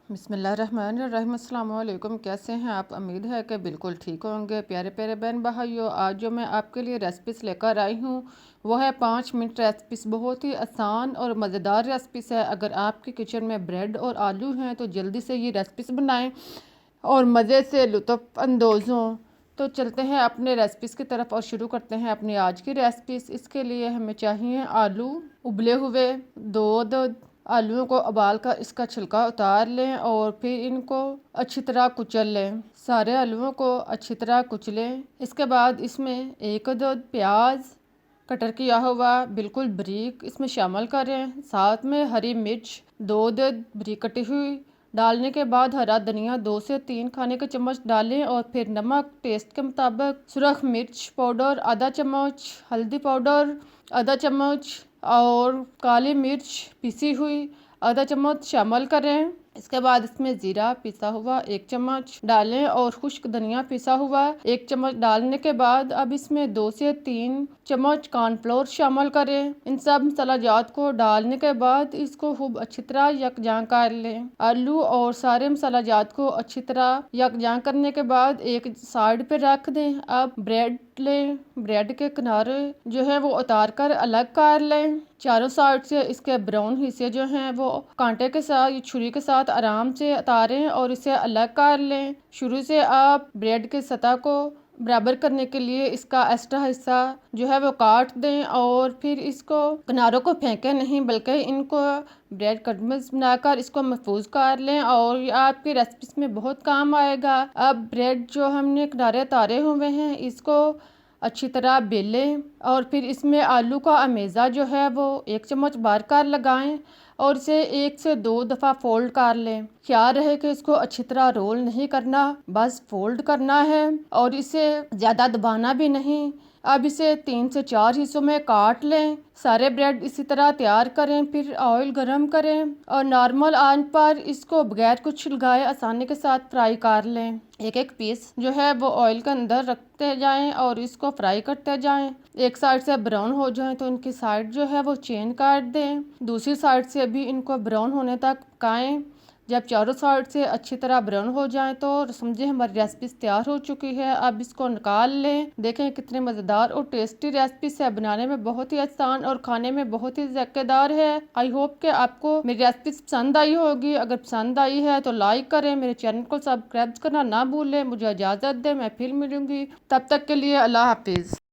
बिस्मिल्लाहिर्रहमानिर्रहीम। अस्सलाम वालेकुम। कैसे हैं आप? उम्मीद है कि बिल्कुल ठीक होंगे। प्यारे प्यारे बहन भाइयों, आज जो मैं आपके लिए रेसिपीस लेकर आई हूँ वो है 5 मिनट रेसिपीस। बहुत ही आसान और मज़ेदार रेसिपीस है। अगर आपके किचन में ब्रेड और आलू हैं तो जल्दी से ये रेसिपीस बनाएं और मज़े से लुत्फ़ अंदोज़ हों। तो चलते हैं अपने रेसिपीज़ की तरफ और शुरू करते हैं अपनी आज की रेसिपीज़। इसके लिए हमें चाहिए आलू उबले हुए, दो आलूओं को उबाल कर इसका छिलका उतार लें और फिर इनको अच्छी तरह कुचल लें। सारे आलूओं को अच्छी तरह कुचलें। इसके बाद इसमें एक दो प्याज कटर किया हुआ बिल्कुल बारीक इसमें शामिल करें। साथ में हरी मिर्च दो बारीक कटी हुई डालने के बाद हरा धनिया 2 से 3 खाने के चम्मच डालें और फिर नमक टेस्ट के मुताबिक, सुरख मिर्च पाउडर आधा चम्मच, हल्दी पाउडर आधा चम्मच और काली मिर्च पिसी हुई आधा चम्मच शामिल करें। इसके बाद इसमें ज़ीरा पिसा हुआ 1 चम्मच डालें और खुश्क धनिया पिसा हुआ 1 चम्मच डालने के बाद अब इसमें 2 से 3 चम्मच कॉर्नफ्लोर शामिल करें। इन सब मसाला जात को डालने के बाद इसको खूब अच्छी तरह यकजां कर लें। आलू और सारे मसाला जात को अच्छी तरह यकजां करने के बाद एक साइड पे रख दें। अब ब्रेड लें, ब्रेड के किनारे जो है वो उतार कर अलग कर लें। चारों साइड से इसके ब्राउन हिस्से जो हैं वो कांटे के साथ या छुरी के साथ आराम से उतारें और इसे अलग कर लें। शुरू से आप ब्रेड के सतह को बराबर करने के लिए इसका एक्स्ट्रा हिस्सा जो है वो काट दें और फिर इसको किनारों को फेंकें नहीं, बल्कि इनको ब्रेड कटमिस बनाकर इसको महफूज कर लें और ये आपकी रेसिपीज में बहुत काम आएगा। अब ब्रेड जो हमने किनारे उतारे हुए हैं इसको अच्छी तरह बेलें और फिर इसमें आलू का अमेज़ा जो है वो 1 चम्मच बार कर लगाएं और इसे 1 से 2 दफ़ा फोल्ड कर लें। ख्याल रहे कि इसको अच्छी तरह रोल नहीं करना, बस फोल्ड करना है और इसे ज़्यादा दबाना भी नहीं। अब इसे 3 से 4 हिस्सों में काट लें। सारे ब्रेड इसी तरह तैयार करें। फिर ऑयल गरम करें और नॉर्मल आंच पर इसको बगैर कुछ लगाए आसानी के साथ फ्राई कर लें। एक एक पीस जो है वो ऑयल के अंदर रखते जाएं और इसको फ्राई करते जाएं। एक साइड से ब्राउन हो जाए तो इनकी साइड जो है वो चेंज कर दें। दूसरी साइड से भी इनको ब्राउन होने तक पकाएं। जब चारों साइड से अच्छी तरह ब्राउन हो जाए तो समझे हमारी रेसिपी तैयार हो चुकी है। अब इसको निकाल लें। देखें कितने मज़ेदार और टेस्टी रेसिपी है। बनाने में बहुत ही आसान और खाने में बहुत ही ज़ायकेदार है। आई होप कि आपको मेरी रेसिपी पसंद आई होगी। अगर पसंद आई है तो लाइक करें, मेरे चैनल को सब्सक्राइब करना ना भूलें। मुझे इजाज़त दें, मैं फिर मिलूंगी। तब तक के लिए अल्लाह हाफिज़।